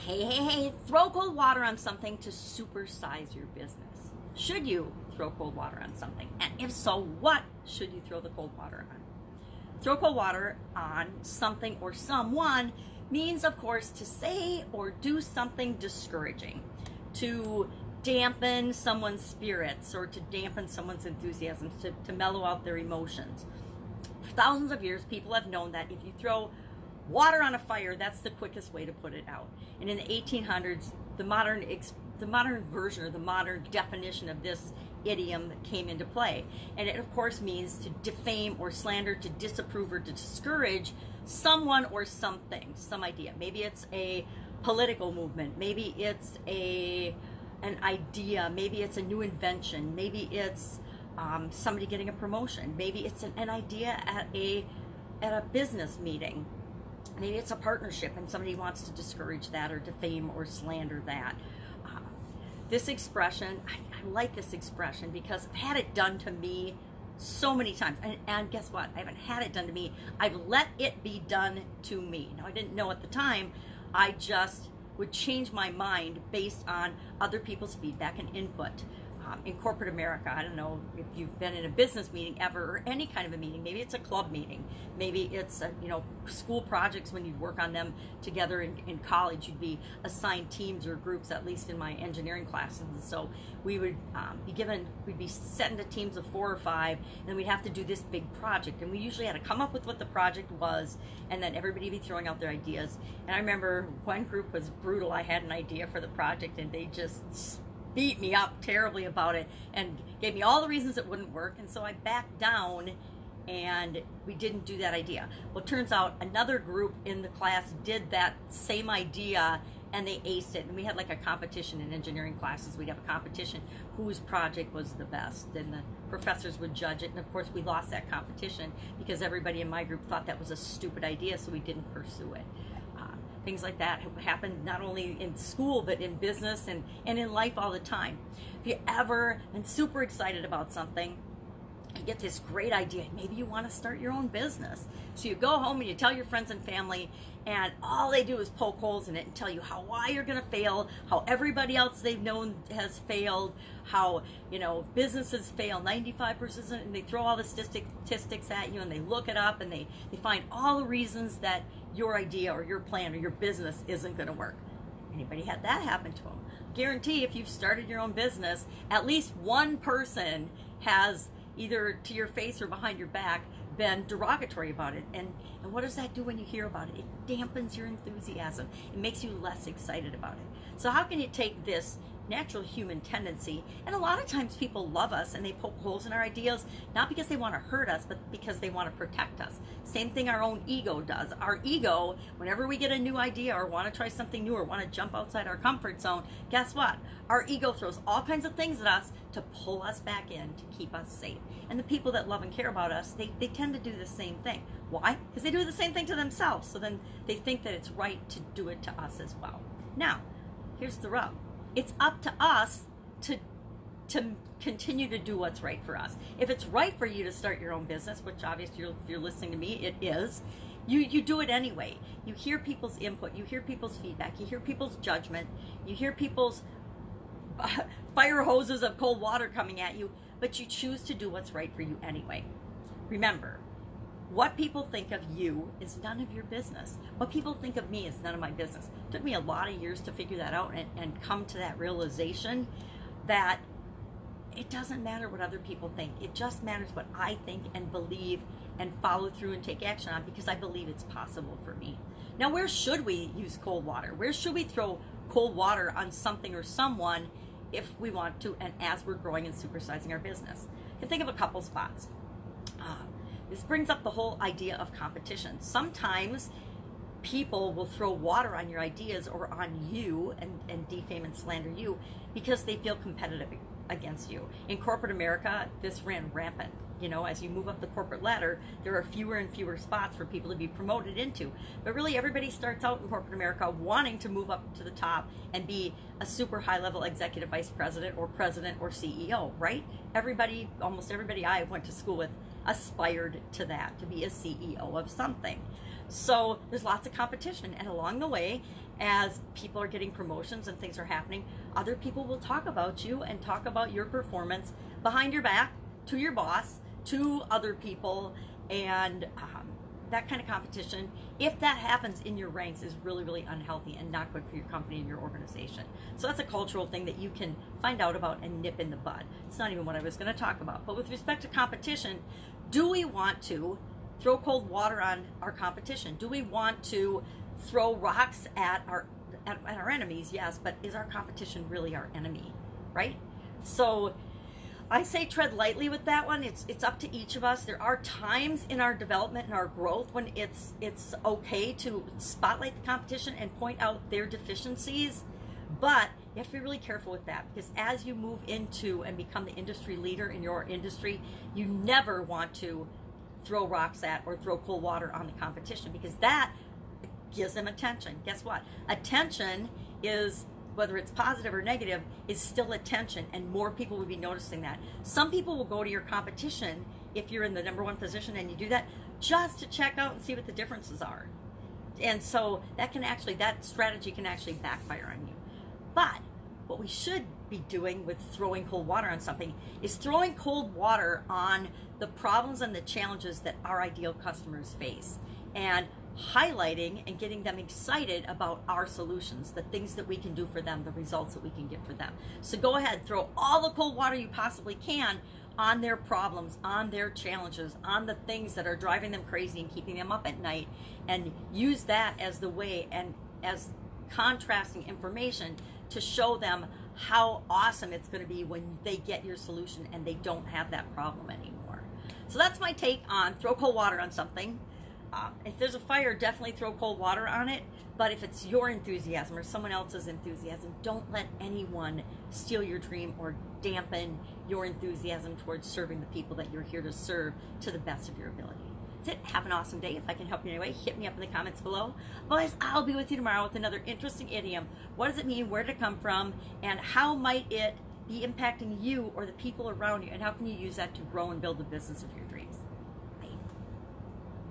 Hey, throw cold water on something to supersize your business. Should you throw cold water on something? And if so, what should you throw the cold water on? Throw cold water on something or someone means, of course, to say or do something discouraging, to dampen someone's spirits or to dampen someone's enthusiasm, to mellow out their emotions. For thousands of years, people have known that if you throw water on a fire, that's the quickest way to put it out. And in the 1800s, the modern version or the modern definition of this idiom came into play. And it, of course, means to defame or slander, to disapprove or to discourage someone or something, some idea. Maybe it's a political movement. Maybe it's an idea. Maybe it's a new invention. Maybe it's somebody getting a promotion. Maybe it's an idea at a business meeting. Maybe it's a partnership and somebody wants to discourage that or defame or slander that. This expression, I like this expression because I've had it done to me so many times. And guess what? I haven't had it done to me. I've let it be done to me. Now, I didn't know at the time. I just would change my mind based on other people's feedback and input. In corporate America, I don't know if you've been in a business meeting ever or any kind of a meeting. Maybe it's a club meeting. Maybe it's school projects when you'd work on them together in college. You'd be assigned teams or groups, at least in my engineering classes. And so we would we'd be set into teams of 4 or 5, and we'd have to do this big project. And we usually had to come up with what the project was, and then everybody would be throwing out their ideas. And I remember one group was brutal. I had an idea for the project, and they just beat me up terribly about it and gave me all the reasons it wouldn't work. And so I backed down and we didn't do that idea. Well, it turns out another group in the class did that same idea and they aced it. And we had like a competition in engineering classes. We'd have a competition whose project was the best, and the professors would judge it. And of course we lost that competition because everybody in my group thought that was a stupid idea, so we didn't pursue it. Things like that happen not only in school, but in business and in life all the time. If you ever been super excited about something, you get this great idea. Maybe you want to start your own business. So you go home and you tell your friends and family, and all they do is poke holes in it and tell you why you're going to fail, how everybody else they've known has failed, how businesses fail 95%, and they throw all the statistics at you, and they look it up, and they find all the reasons that your idea or your plan or your business isn't going to work. Anybody had that happen to them? Guarantee if you've started your own business, at least one person has either to your face or behind your back been derogatory about it. And what does that do when you hear about it? It dampens your enthusiasm. It makes you less excited about it. So how can you take this natural human tendency, and a lot of times people love us and they poke holes in our ideas, not because they want to hurt us, but because they want to protect us. Same thing our own ego does. Our ego, whenever we get a new idea or want to try something new or want to jump outside our comfort zone, guess what? Our ego throws all kinds of things at us to pull us back in, to keep us safe. And the people that love and care about us, they tend to do the same thing. Why? Because they do the same thing to themselves. So then they think that it's right to do it to us as well. Now, here's the rub. It's up to us to continue to do what's right for us. If it's right for you to start your own business, which obviously if you're listening to me, it is, you do it anyway. You hear people's input, you hear people's feedback, you hear people's judgment, you hear people's fire hoses of cold water coming at you, but you choose to do what's right for you anyway. Remember, what people think of you is none of your business. What people think of me is none of my business. It took me a lot of years to figure that out and come to that realization that it doesn't matter what other people think. It just matters what I think and believe and follow through and take action on, because I believe it's possible for me. Now, where should we use cold water? Where should we throw cold water on something or someone if we want to, and as we're growing and supersizing our business? You can think of a couple spots. This brings up the whole idea of competition. Sometimes people will throw water on your ideas or on you and defame and slander you because they feel competitive against you. In corporate America, this ran rampant. As you move up the corporate ladder, there are fewer and fewer spots for people to be promoted into. But really, everybody starts out in corporate America wanting to move up to the top and be a super high-level executive vice president or CEO, right? Almost everybody I went to school with aspired to that, to be a CEO of something. So there's lots of competition, and along the way, as people are getting promotions and things are happening, other people will talk about you and talk about your performance behind your back to your boss, to other people, and that kind of competition, if that happens in your ranks, is really, really unhealthy and not good for your company and your organization. So that's a cultural thing that you can find out about and nip in the bud. It's not even what I was going to talk about. But with respect to competition, do we want to throw cold water on our competition? Do we want to throw rocks at our enemies? Yes, but is our competition really our enemy, right? So I say tread lightly with that one. It's up to each of us. There are times in our development and our growth when it's okay to spotlight the competition and point out their deficiencies, but you have to be really careful with that, because as you move into and become the industry leader in your industry, you never want to throw rocks at or throw cold water on the competition, because that gives them attention. Guess what? Attention is, whether it's positive or negative, is still attention, and more people will be noticing that. Some people will go to your competition if you're in the #1 position and you do that just to check out and see what the differences are. And so that strategy can actually backfire on you. But what we should be doing with throwing cold water on something is throwing cold water on the problems and the challenges that our ideal customers face, and highlighting and getting them excited about our solutions, the things that we can do for them, the results that we can get for them. So go ahead, throw all the cold water you possibly can on their problems, on their challenges, on the things that are driving them crazy and keeping them up at night, and use that as the way and as contrasting information to show them how awesome it's going to be when they get your solution and they don't have that problem anymore. So that's my take on throw cold water on something. If there's a fire, definitely throw cold water on it. But if it's your enthusiasm or someone else's enthusiasm, don't let anyone steal your dream or dampen your enthusiasm towards serving the people that you're here to serve to the best of your ability. That's it. Have an awesome day. If I can help you in any way, hit me up in the comments below. Otherwise, I'll be with you tomorrow with another interesting idiom. What does it mean? Where did it come from? And how might it be impacting you or the people around you? And how can you use that to grow and build the business of your dreams?